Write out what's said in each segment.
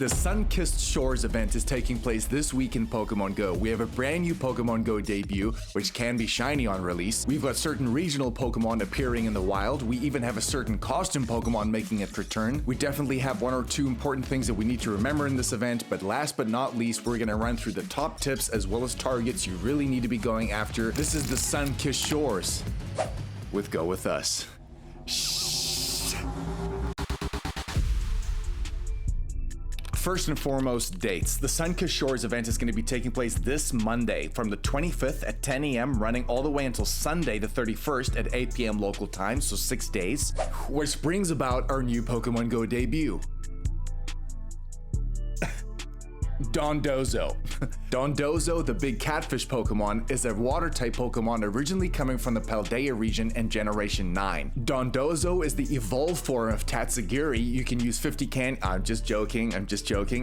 The Sunkissed Shores event is taking place this week in Pokémon GO. We have a brand new Pokémon GO debut, which can be shiny on release. We've got certain regional Pokémon appearing in the wild. We even have a certain costume Pokémon making its return. We definitely have one or two important things that we need to remember in this event, but last but not least, we're gonna run through the top tips as well as targets you really need to be going after. This is the Sunkissed Shores with Go With Us. First and foremost, dates. The Sunkissed Shores event is going to be taking place this Monday from the 25th at 10 a.m. running all the way until Sunday the 31st at 8 p.m. local time, so 6 days, which brings about our new Pokemon GO debut. Dondozo. Dondozo, the big catfish Pokemon, is a water-type Pokemon originally coming from the Paldea region in Generation 9. Dondozo is the evolved form of Tatsugiri. You can use 50 can- I'm just joking.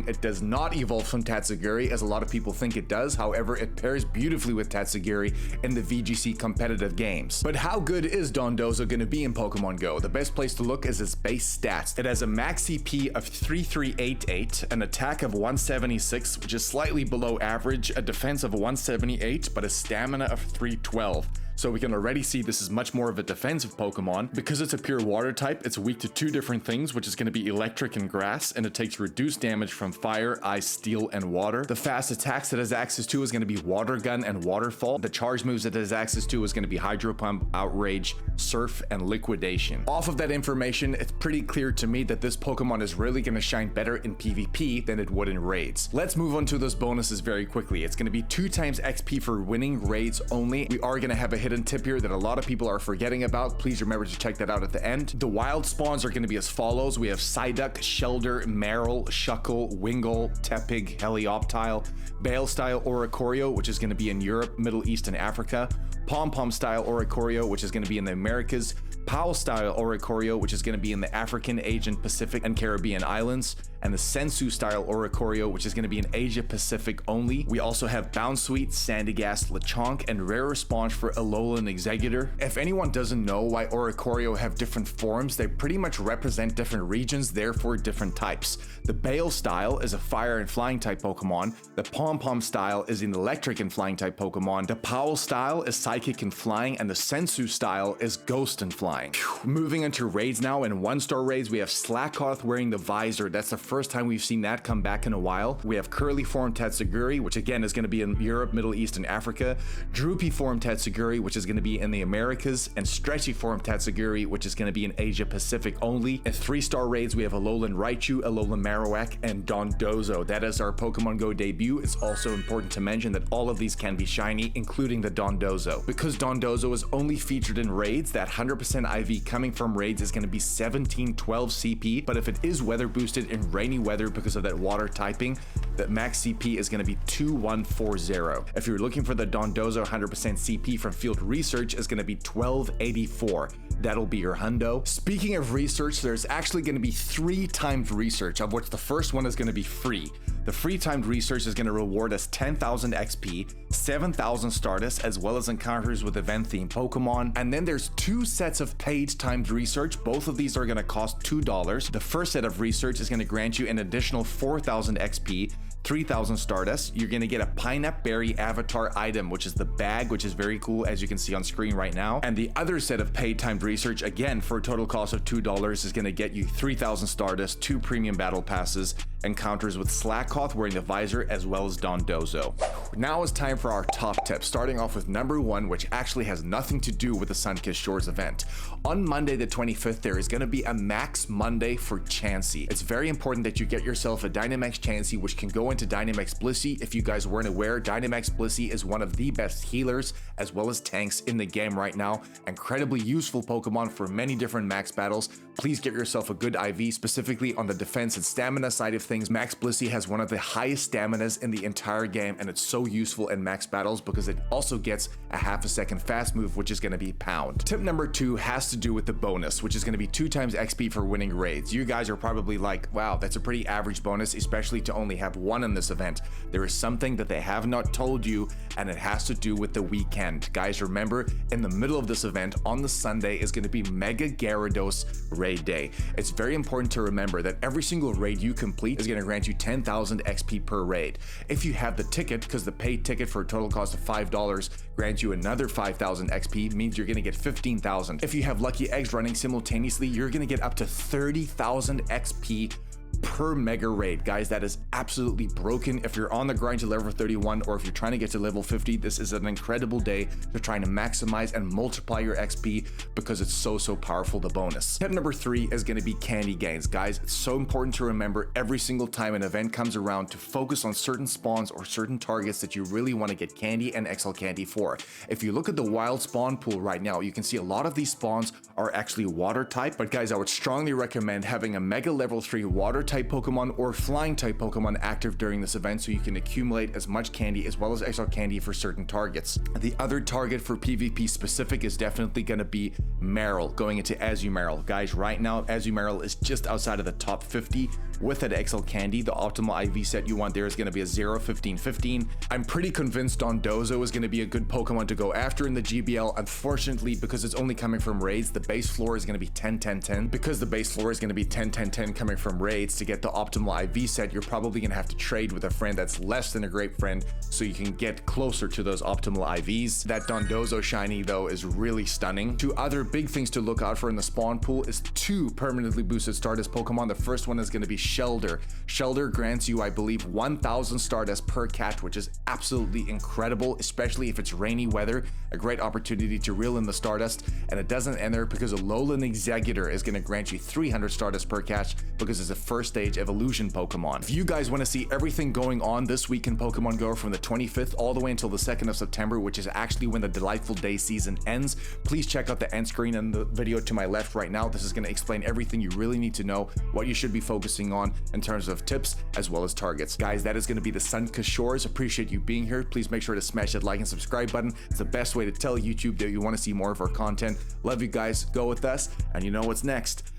It does not evolve from Tatsugiri, as a lot of people think it does. However, it pairs beautifully with Tatsugiri in the VGC competitive games. But how good is Dondozo going to be in Pokemon GO? The best place to look is its base stats. It has a max CP of 3388, an attack of 176, which is slightly below average, a defense of 178, but a stamina of 312. So we can already see this is much more of a defensive Pokemon. Because it's a pure water type, it's weak to two different things, which is going to be electric and grass, and it takes reduced damage from fire, ice, steel, and water. The fast attacks it has access to is going to be Water Gun and Waterfall. The charge moves it has access to is going to be Hydro Pump, Outrage, Surf, and Liquidation. Off of that information, it's pretty clear to me that this Pokemon is really going to shine better in PvP than it would in raids. Let's move on to those bonuses very quickly. It's going to be 2 times XP for winning raids only. We are going to have a hidden tip here that a lot of people are forgetting about. Please remember to check that out at the end. The wild spawns are going to be as follows. We have Psyduck, Shelder, Marill, Shuckle, Wingull, Tepig, Helioptile, Bale style Oricorio, which is going to be in Europe, Middle East, and Africa, Pom Pom style Oricorio, which is going to be in the Americas, Powell style Oricorio, which is going to be in the African, Asian, Pacific, and Caribbean islands, and the Sensu style Oricorio, which is going to be in Asia Pacific only. We also have Bounsweet, Sandygast, Lechonk, and rare response for Alolan Executor. If anyone doesn't know why Oricorio have different forms, they pretty much represent different regions, therefore different types. The Bale style is a fire and flying type Pokemon. The Pom Pom style is an electric and flying type Pokemon. The Powell style is psychic and flying, and the Sensu style is ghost and flying. Moving into raids now. In 1-star raids, we have Slakoth wearing the visor. That's the first time we've seen that come back in a while. We have Curly form Tatsugiri, which again is going to be in Europe, Middle East, and Africa. Droopy form Tatsugiri, which is going to be in the Americas, and Stretchy form Tatsugiri, which is going to be in Asia Pacific only. In 3-star raids, we have Alolan Raichu, Alolan Marowak, and Dondozo. That is our Pokemon GO debut. It's also important to mention that all of these can be shiny, including the Dondozo. Because Dondozo is only featured in raids, that 100% IV coming from raids is going to be 1712 CP, but if it is weather boosted in rainy weather because of that water typing, the max CP is going to be 2140. If you're looking for the Dondozo 100% CP from field research, is going to be 1284. That'll be your hundo. Speaking of research, there's actually going to be 3 timed research, of which the first one is going to be free. The free timed research is going to reward us 10,000 XP, 7,000 Stardust, as well as encounters with event-themed Pokemon. And then there's 2 sets of paid timed research. Both of these are going to cost $2. The first set of research is going to grant you an additional 4,000 XP, 3,000 Stardust. You're going to get a Pineapple Berry avatar item, which is the bag, which is very cool, as you can see on screen right now. And the other set of paid timed research, again for a total cost of $2, is going to get you 3,000 Stardust, 2 premium battle passes, encounters with Slakoth wearing the visor, as well as Dondozo. Now it's time for our top tips, starting off with number 1, which actually has nothing to do with the Sunkissed Shores event. On Monday the 25th, there is going to be a Max Monday for Chansey. It's very important that you get yourself a Dynamax Chansey, which can go into Dynamax Blissey. If you guys weren't aware, Dynamax Blissey is one of the best healers as well as tanks in the game right now. Incredibly useful Pokemon for many different max battles. Please get yourself a good IV, specifically on the defense and stamina side of things. Max Blissey has one of the highest staminas in the entire game, and it's so useful in max battles because it also gets a half a second fast move, which is going to be Pound. Tip number 2 has to do with the bonus, which is going to be 2 times XP for winning raids. You guys are probably like, wow, that's a pretty average bonus, especially to only have 1 31 in this event. There is something that they have not told you, and it has to do with the weekend. Guys, remember, in the middle of this event on the Sunday is going to be Mega Gyarados raid day. It's very important to remember that every single raid you complete is going to grant you 10,000 XP per raid. If you have the ticket, because the paid ticket for a total cost of $5 grants you another 5,000 XP, means you're going to get 15,000. If you have lucky eggs running simultaneously, you're going to get up to 30,000 XP per mega raid. Guys, that is absolutely broken. If you're on the grind to level 31, or if you're trying to get to level 50, this is an incredible day to trying to maximize and multiply your XP because it's so powerful, the bonus. Tip number 3 is going to be candy gains. Guys, it's so important to remember every single time an event comes around to focus on certain spawns or certain targets that you really want to get candy and XL candy for. If you look at the wild spawn pool right now, you can see a lot of these spawns are actually water type, but guys, I would strongly recommend having a mega level 3 water type Pokemon or flying type Pokemon active during this event so you can accumulate as much candy as well as XL candy for certain targets. The other target for PvP specific is definitely going to be Marill, going into Azumarill. Guys, right now Azumarill is just outside of the top 50 with that XL candy. The optimal IV set you want there is going to be a 0, 15, 15. I'm pretty convinced Dondozo is going to be a good Pokemon to go after in the GBL. Unfortunately, because it's only coming from raids, the base floor is going to be 10, 10, 10. Because the base floor is going to be 10, 10, 10 coming from raids, to get the optimal IV set, you're probably going to have to trade with a friend that's less than a great friend so you can get closer to those optimal IVs. That Dondozo shiny though is really stunning. 2 other big things to look out for in the spawn pool is 2 permanently boosted Stardust Pokemon. The first one is going to be Shelder. Shelder grants you, I believe, 1,000 Stardust per catch, which is absolutely incredible, especially if it's rainy weather. A great opportunity to reel in the Stardust, and it doesn't end there because Alolan Exeggutor is going to grant you 300 Stardust per catch because it's a first stage evolution Pokemon. If you guys want to see everything going on this week in Pokemon Go from the 25th all the way until the 2nd of September, which is actually when the Delightful Day season ends, please check out the end screen and the video to my left right now. This is going to explain everything you really need to know, what you should be focusing on in terms of tips as well as targets. Guys, that is going to be the Sunkissed Shores. Appreciate you being here. Please make sure to smash that like and subscribe button. It's the best way to tell YouTube that you want to see more of our content. Love you guys. Go with us, and you know what's next.